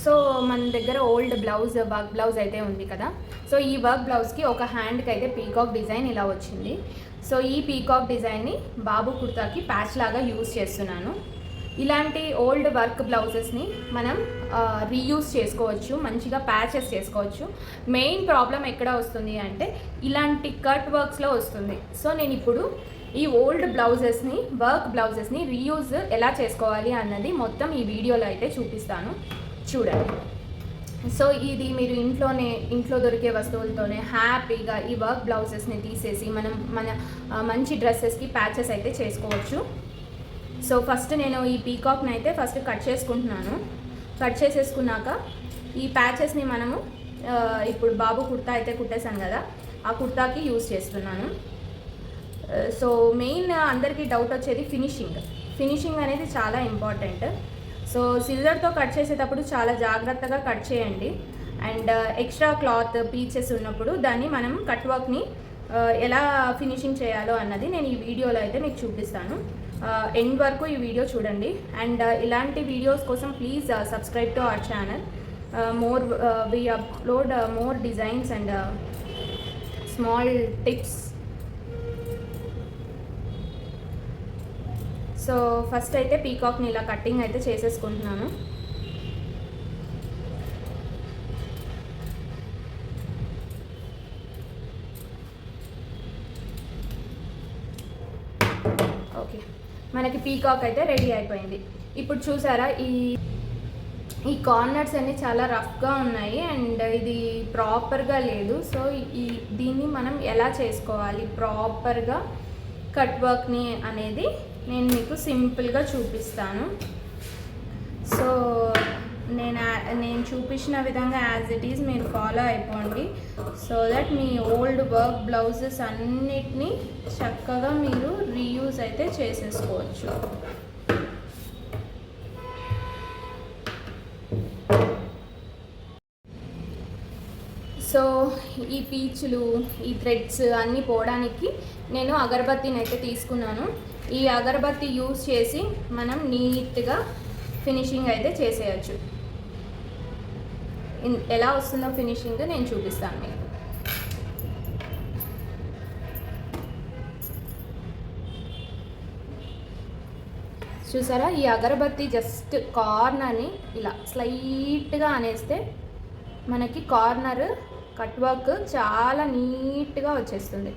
So మన దగ్గర old blouse work blouse అయితే ఉంది కదా. సో ఈ వర్క్ బ్లౌజ్కి ఒక హ్యాండ్కి అయితే పీకాక్ డిజైన్ ఇలా వచ్చింది. సో ఈ పీకాక్ డిజైన్ని బాబు కుర్తాకి ప్యాచ్ లాగా యూజ్ చేస్తున్నాను. ఇలాంటి ఓల్డ్ వర్క్ బ్లౌజెస్ని మనం రీయూజ్ చేసుకోవచ్చు, మంచిగా ప్యాచెస్ చేసుకోవచ్చు. మెయిన్ ప్రాబ్లం ఎక్కడ వస్తుంది అంటే ఇలాంటి కట్ వర్క్స్లో వస్తుంది. సో నేను ఇప్పుడు ఈ ఓల్డ్ బ్లౌజెస్ని, వర్క్ బ్లౌజెస్ని రీయూజ్ ఎలా చేసుకోవాలి అన్నది మొత్తం ఈ వీడియోలో అయితే చూపిస్తాను, చూడండి. సో ఇది మీరు ఇంట్లో దొరికే వస్తువులతోనే హ్యాపీగా ఈ వర్క్ బ్లౌజెస్ని తీసేసి మనం మంచి డ్రెస్సెస్కి ప్యాచెస్ అయితే చేసుకోవచ్చు. సో ఫస్ట్ నేను ఈ పీకాక్ని అయితే ఫస్ట్ కట్ చేసుకుంటున్నాను. కట్ చేసేసుకున్నాక ఈ ప్యాచెస్ని మనము ఇప్పుడు బాబు కుర్తా అయితే కుట్టేశాను కదా, ఆ కుర్తాకి యూజ్ చేస్తున్నాను. సో మెయిన్ అందరికీ డౌట్ వచ్చేది ఫినిషింగ్ అనేది చాలా ఇంపార్టెంట్. సో సిజర్తో కట్ చేసేటప్పుడు చాలా జాగ్రత్తగా కట్ చేయండి. అండ్ ఎక్స్ట్రా క్లాత్ పీచెస్ ఉన్నప్పుడు దాన్ని మనం కట్ వర్క్ని ఎలా ఫినిషింగ్ చేయాలో అన్నది నేను ఈ వీడియోలో అయితే మీకు చూపిస్తాను. ఎండ్ వరకు ఈ వీడియో చూడండి. అండ్ ఇలాంటి వీడియోస్ కోసం please subscribe to our channel. we upload more designs and small tips. So first అయితే పీకాక్ని ఇలా కటింగ్ అయితే చేసేసుకుంటున్నాను. ఓకే, మనకి పీకాక్ అయితే రెడీ అయిపోయింది. ఇప్పుడు చూసారా ఈ కార్నర్స్ అన్నీ చాలా రఫ్గా ఉన్నాయి అండ్ ఇది ప్రాపర్గా లేదు. సో దీన్ని మనం ఎలా చేసుకోవాలి ప్రాపర్గా కట్ వర్క్ని అనేది నేను మీకు సింపుల్గా చూపిస్తాను. సో నేను చూపించిన విధంగా యాజ్ ఇట్ ఈజ్ మీరు ఫాలో అయిపోండి. So that me old work blouses అన్నిటినీ చక్కగా మీరు రీయూజ్ అయితే చేసేసుకోవచ్చు. సో ఈ పీచులు, ఈ థ్రెడ్స్ అన్నీ పోవడానికి నేను అగరబత్తిని అయితే తీసుకున్నాను. ఈ అగరబత్తి యూజ్ చేసి మనం నీట్గా ఫినిషింగ్ అయితే చేసేయచ్చు. ఎలా వస్తుందో ఫినిషింగ్ నేను చూపిస్తాను మీకు. చూసారా, ఈ అగరబత్తి జస్ట్ కార్నర్ని ఇలా స్లైట్గా అనేస్తే మనకి కార్నర్ కట్ వర్క్ చాలా నీట్గా వచ్చేస్తుంది.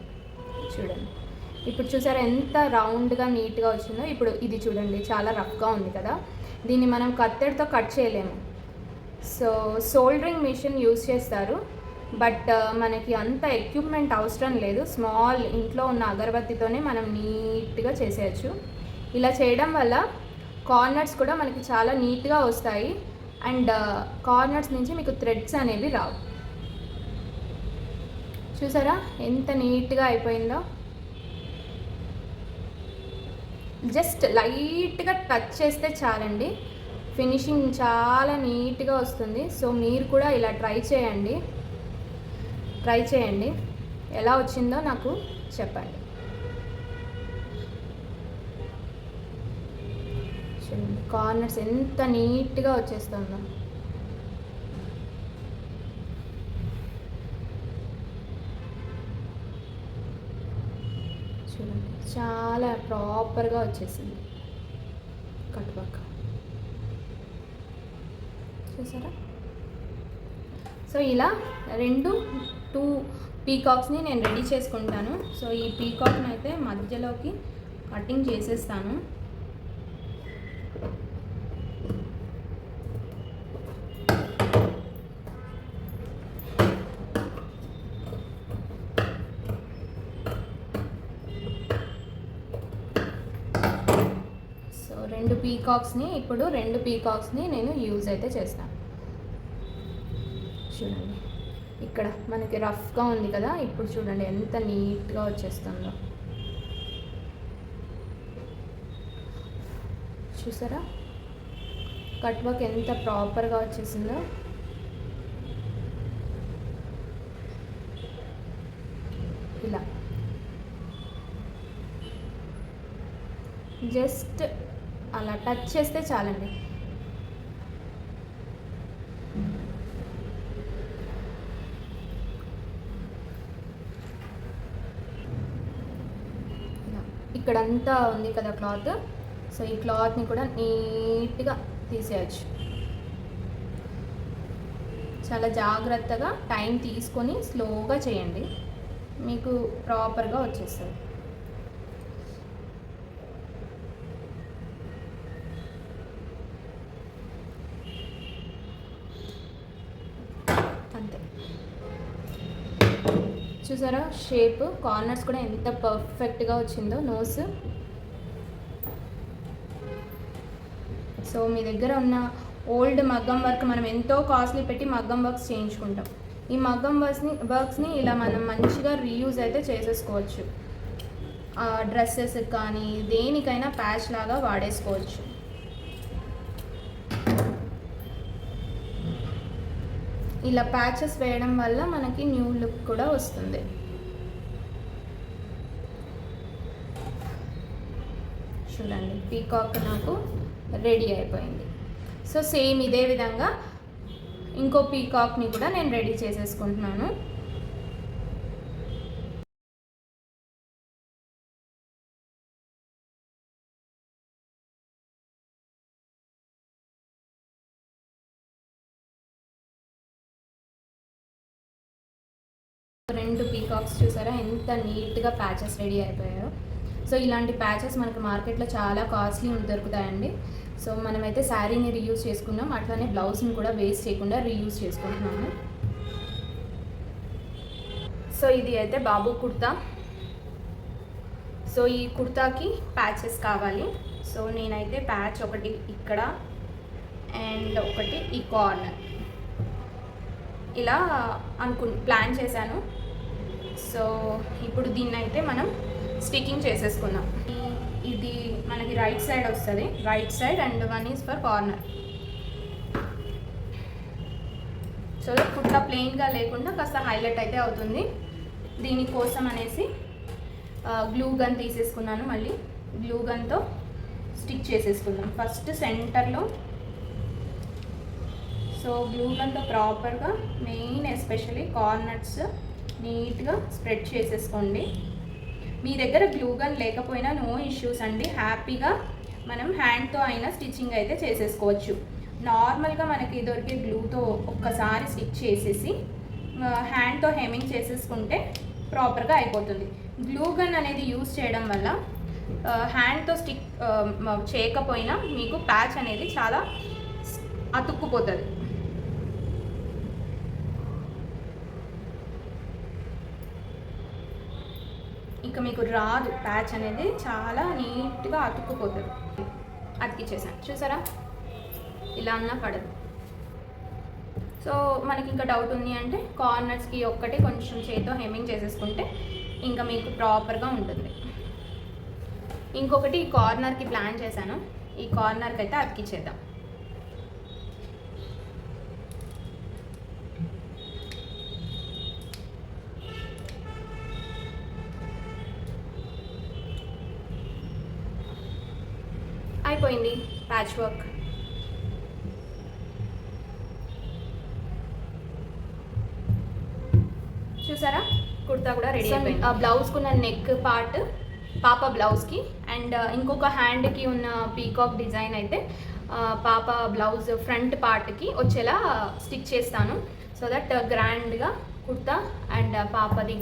చూడండి, ఇప్పుడు చూసారా ఎంత రౌండ్గా నీట్గా వచ్చిందో. ఇప్పుడు ఇది చూడండి, చాలా రఫ్గా ఉంది కదా, దీన్ని మనం కత్తెరతో కట్ చేయలేము. సో సోల్డరింగ్ మిషన్ యూజ్ చేస్తారు, బట్ మనకి అంత ఎక్విప్మెంట్ అవసరం లేదు. స్మాల్ ఇంట్లో ఉన్న అగరబత్తితోనే మనం నీట్గా చేసేయచ్చు. ఇలా చేయడం వల్ల కార్నర్స్ కూడా మనకి చాలా నీట్గా వస్తాయి అండ్ కార్నర్స్ నుంచి మీకు థ్రెడ్స్ అనేవి రావు. చూసారా ఎంత నీట్గా అయిపోయిందో. జస్ట్ లైట్గా టచ్ చేస్తే చాలండి, ఫినిషింగ్ చాలా నీట్గా వస్తుంది. సో మీరు కూడా ఇలా ట్రై చేయండి. ఎలా వచ్చిందో నాకు చెప్పండి. చూడండి కార్నర్స్ ఎంత నీట్గా వచ్చేస్తుందో. చూడండి చాలా ప్రాపర్గా వచ్చేసింది కట్ వర్క్. చూసారా? సో ఇలా టూ పీకాక్స్ని నేను రెడీ చేసుకుంటాను. సో ఈ పీకాక్ని అయితే మధ్యలోకి కటింగ్ చేసేస్తాను. రెండు పీకాక్స్ని నేను యూజ్ అయితే చేస్తాను. చూడండి ఇక్కడ మనకి రఫ్గా ఉంది కదా, ఇప్పుడు చూడండి ఎంత నీట్గా వచ్చేస్తుందో. చూసారా కట్ వర్క్ ఎంత ప్రాపర్గా వచ్చేసిందో. ఇలా జస్ట్ అలా టచ్ చేస్తే చాలండి. ఇక్కడంతా ఉంది కదా క్లాత్, సో ఈ క్లాత్ని కూడా నీట్గా తీసేయచ్చు. చాలా జాగ్రత్తగా టైం తీసుకొని స్లోగా చేయండి, మీకు ప్రాపర్గా వచ్చేస్తుంది. అంతే. చూసారా షేప్, కార్నర్స్ కూడా ఎంత పర్ఫెక్ట్గా వచ్చిందో నోస్. సో మీ దగ్గర ఉన్న ఓల్డ్ మగ్గం వర్క్, మనం ఎంతో కాస్ట్లీ పెట్టి మగ్గం వర్క్స్ చేయించుకుంటాం. ఈ మగ్గం వర్క్స్ని ఇలా మనం మంచిగా రీయూజ్ అయితే చేసేసుకోవచ్చు. డ్రెస్సెస్ కానీ దేనికైనా ప్యాచ్ లాగా వాడేసుకోవచ్చు. ఇలా ప్యాచెస్ వేయడం వల్ల మనకి న్యూ లుక్ కూడా వస్తుంది. చూడండి, పీకాక్ నాకు రెడీ అయిపోయింది. సో సేమ్ ఇదే విధంగా ఇంకో పీకాక్ని కూడా నేను రెడీ చేసేసుకుంటున్నాను. రెండు పీకాక్స్ చూసారా ఎంత నీట్గా ప్యాచెస్ రెడీ అయిపోయాయో. సో ఇలాంటి ప్యాచెస్ మనకు మార్కెట్లో చాలా కాస్ట్లీ దొరుకుతాయండి. సో మనమైతే శారీని రీయూజ్ చేసుకున్నాం, అట్లానే బ్లౌజ్ని కూడా వేస్ట్ చేయకుండా రీయూజ్ చేసుకుంటున్నాము. సో ఇది అయితే బాబు కుర్తా. సో ఈ కుర్తాకి ప్యాచెస్ కావాలి. సో నేనైతే ప్యాచ్ ఒకటి ఇక్కడ అండ్ ఒకటి ఈ కార్నర్ ఇలా ప్లాన్ చేశాను. సో ఇప్పుడు దీన్ని అయితే మనం స్టికింగ్ చేసేసుకుందాం. ఇది మనకి రైట్ సైడ్ వస్తుంది, right side and one is for corner. So kurta ప్లెయిన్గా లేకుండా కాస్త హైలైట్ అయితే అవుతుంది. దీనికోసం అనేసి గ్లూ గన్ తీసేసుకున్నాను. మళ్ళీ గ్లూ గన్తో స్టిక్ చేసేసుకుందాం ఫస్ట్ సెంటర్లో. సో గ్లూ గన్తో ప్రాపర్గా మెయిన్ ఎస్పెషల్లీ కార్నర్స్ నీట్గా స్ప్రెడ్ చేసేసుకోండి. మీ దగ్గర గ్లూ గన్ లేకపోయినా నో ఇష్యూస్ అండి, హ్యాపీగా మనం హ్యాండ్తో అయినా స్టిచ్చింగ్ అయితే చేసేసుకోవచ్చు. నార్మల్గా మనకి దొరికే గ్లూతో ఒక్కసారి స్టిచ్ చేసేసి హ్యాండ్తో హెమ్మింగ్ చేసేసుకుంటే ప్రాపర్గా అయిపోతుంది. గ్లూ గన్ అనేది యూజ్ చేయడం వల్ల హ్యాండ్తో స్టిక్ చేయకపోయినా మీకు ప్యాచ్ అనేది చాలా అతుక్కుపోతుంది. ఇంకా మీకు రాదు, ప్యాచ్ అనేది చాలా నీట్గా అతుక్కుపోతుంది. అతికిచ్చేసాను చూసారా, ఇలా అన్నా పడదు. సో మనకి ఇంకా డౌట్ ఉంది అంటే కార్నర్స్కి ఒక్కటి కొంచెం చేతితో హెమ్మింగ్ చేసేసుకుంటే ఇంకా మీకు ప్రాపర్గా ఉంటుంది. ఇంకొకటి ఈ కార్నర్కి ప్లాన్ చేశాను, ఈ కార్నర్కి అయితే అతికిచ్చేద్దాం. అయిపోయింది ప్యాచ్ వర్క్. చూసారా కుర్తా కూడా రెడీ అయిపోయింది. బ్లౌజ్కి ఉన్న నెక్ పార్ట్ పాప బ్లౌజ్కి అండ్ ఇంకొక హ్యాండ్కి ఉన్న పీకాక్ డిజైన్ అయితే పాప బ్లౌజ్ ఫ్రంట్ పార్ట్కి వచ్చేలా స్టిచ్ చేస్తాను. సో దట్ గ్రాండ్గా కుర్తా అండ్ పాపది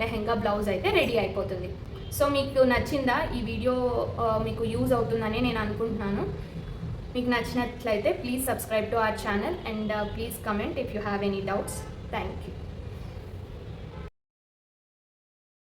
లెహెంగా బ్లౌజ్ అయితే రెడీ అయిపోతుంది. సో మీకు నచ్చిందా ఈ వీడియో? మీకు యూజ్ అవుతుందని నేను అనుకుంటున్నాను. మీకు నచ్చినట్లయితే please subscribe to our channel and please comment if you have any doubts. Thank you.